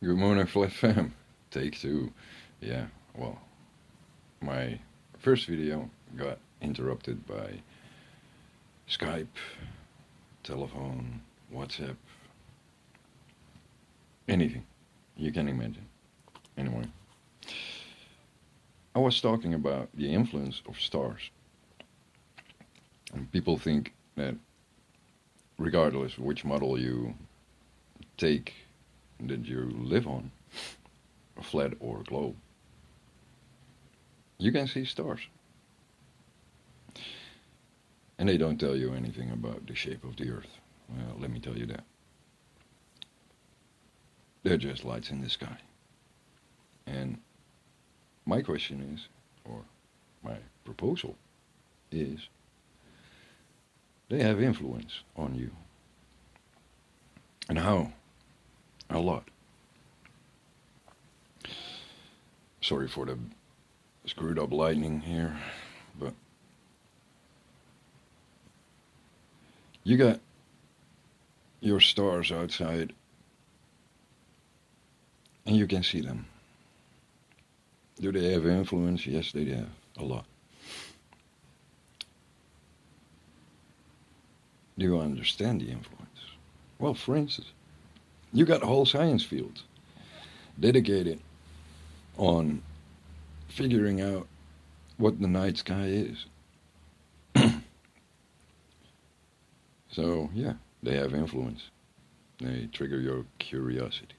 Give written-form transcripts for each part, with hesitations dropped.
Good morning, Flat Fam. Take two. Yeah, well, my first video got interrupted by Skype, telephone, WhatsApp, anything you can imagine. Anyway, I was talking about the influence of stars. And people think that regardless of which model you take that you live on, a flat or a globe, you can see stars. And they don't tell you anything about the shape of the Earth. Well, let me tell you that. They're just lights in the sky. And my question is, or my proposal is, they have influence on you. And how? A lot. Sorry for the screwed up lightning here, but you got your stars outside and you can see them. Do they have influence? Yes, they have. A lot. Do you understand the influence? Well, for instance, you got whole science fields dedicated on figuring out what the night sky is. So, yeah, they have influence. They trigger your curiosity.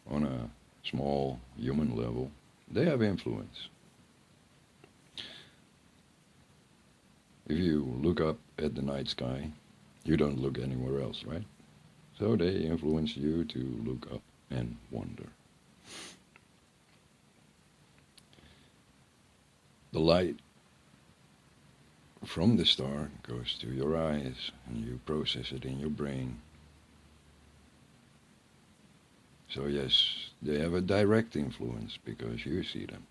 On a small human level, they have influence. If you look up at the night sky, you don't look anywhere else, right? So they influence you to look up and wonder. The light from the star goes to your eyes and you process it in your brain. So yes, they have a direct influence because you see them.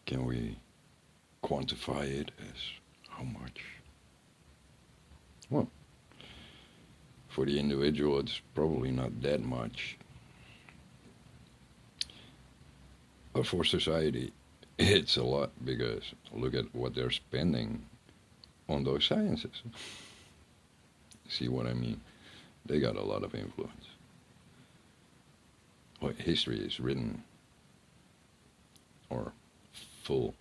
Can we quantify it as how much? Well, for the individual, it's probably not that much. But for society, it's a lot because look at what they're spending on those sciences. See what I mean? They got a lot of influence. Well, history is written or full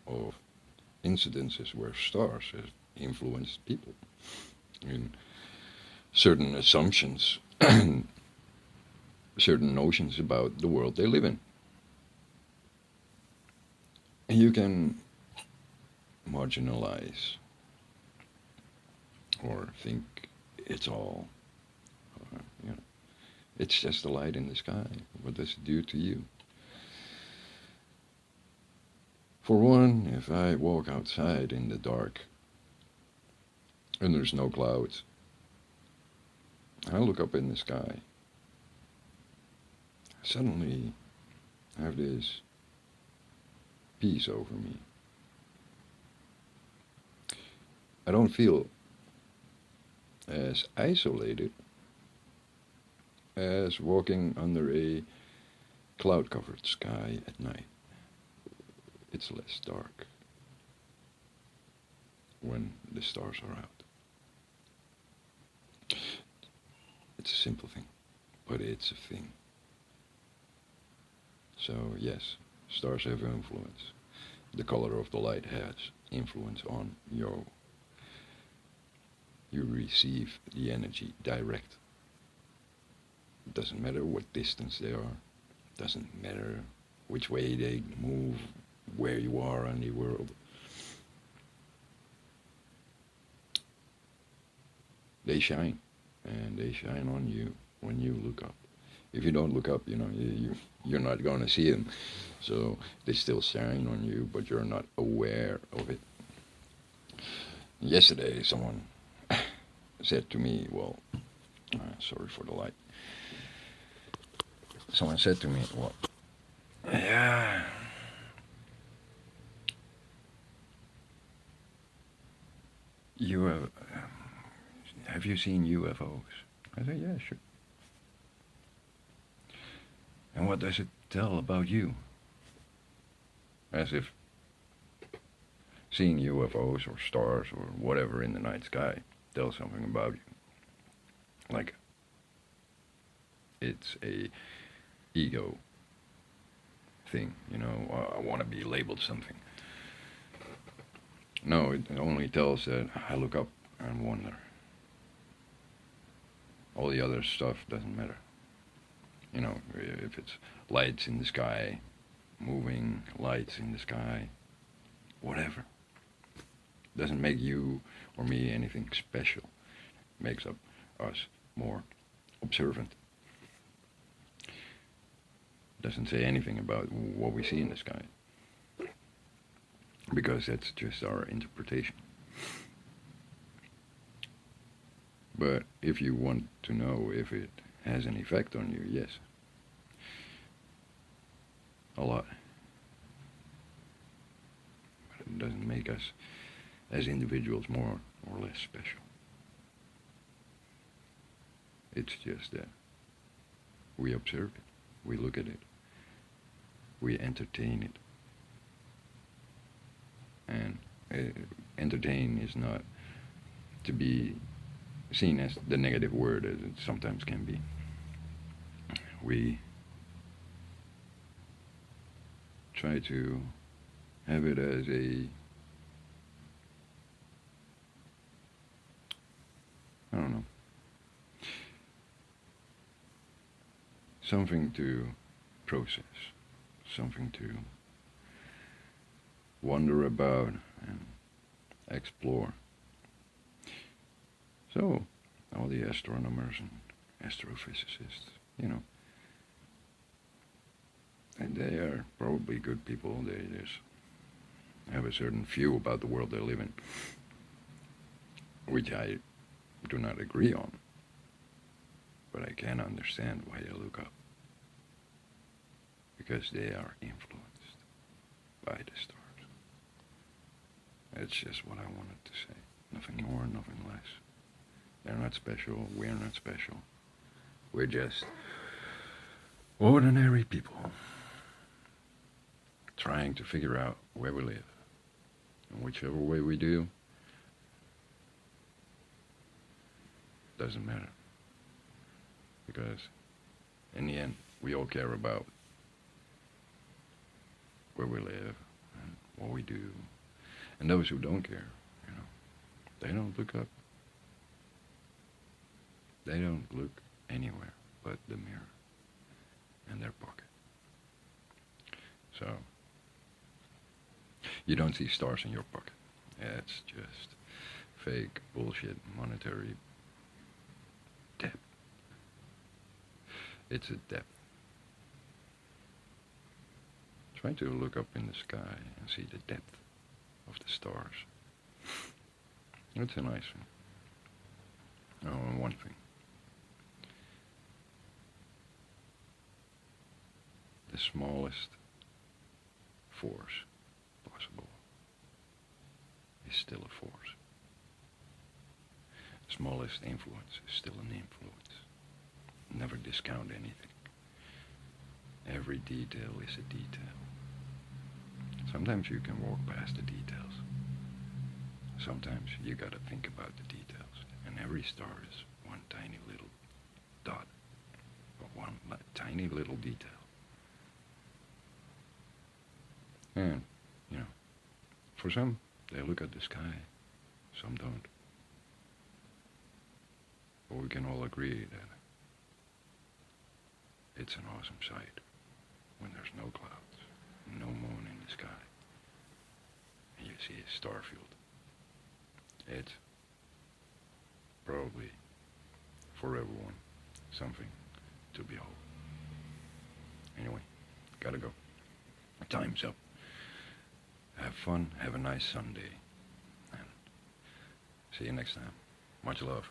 of incidences where stars have influenced people in certain assumptions and certain notions about the world they live in. And you can marginalize or think it's all, you know, it's just a light in the sky. What does it do to you? For one, if I walk outside in the dark and there's no clouds, I look up in the sky. Suddenly, I have this peace over me. I don't feel as isolated as walking under a cloud-covered sky at night. It's less dark when the stars are out. It's a simple thing, but it's a thing. So yes, stars have influence. The color of the light has influence on you. You receive the energy direct. It doesn't matter what distance they are. It doesn't matter which way they move, where you are in the world. They shine, and they shine on you when you look up. If you don't look up, you're not going to see them. So they still shine on you, but you're not aware of it. Yesterday, someone said to me, well, sorry for the light. Someone said to me, well, yeah, You have you seen UFOs? I said, yeah, sure. And what does it tell about you? As if seeing UFOs or stars or whatever in the night sky tells something about you. Like it's a ego thing, you know, I want to be labeled something. No, it only tells that I look up and wonder. All the other stuff doesn't matter. You know, if it's lights in the sky, moving lights in the sky, whatever. Doesn't make you or me anything special. Makes us more observant. Doesn't say anything about what we see in the sky. Because that's just our interpretation. But if you want to know if it has an effect on you, yes. A lot. But it doesn't make us as individuals more or less special. It's just that we observe it, we look at it, we entertain it. And entertain is not to be seen as the negative word as it sometimes can be. We try to have it as I don't know, something to process, something to wonder about and explore. So, all the astronomers and astrophysicists, you know, and they are probably good people. They just have a certain view about the world they live in, which I do not agree on, but I can understand why they look up, because they are influenced by the stars. That's just what I wanted to say. Nothing more, nothing less. They're not special, we're not special. We're just ordinary people trying to figure out where we live. And whichever way we do, doesn't matter. Because in the end, we all care about where we live and what we do. And those who don't care, you know, they don't look up. They don't look anywhere but the mirror in their pocket. So, you don't see stars in your pocket. It's just fake bullshit monetary depth. It's a depth. Try to look up in the sky and see the depth of the stars. It's a nice thing. Oh, and one thing. The smallest force possible is still a force. The smallest influence is still an influence. Never discount anything. Every detail is a detail. Sometimes you can walk past the details. Sometimes you gotta think about the details. And every star is one tiny little dot. Or one tiny little detail. And, you know, for some, they look at the sky. Some don't. But we can all agree that it's an awesome sight when there's no clouds, no moon in the sky, and you see a star field. It's probably, for everyone, something to behold. Anyway, gotta go. Time's up. Have fun, have a nice Sunday, and see you next time. Much love.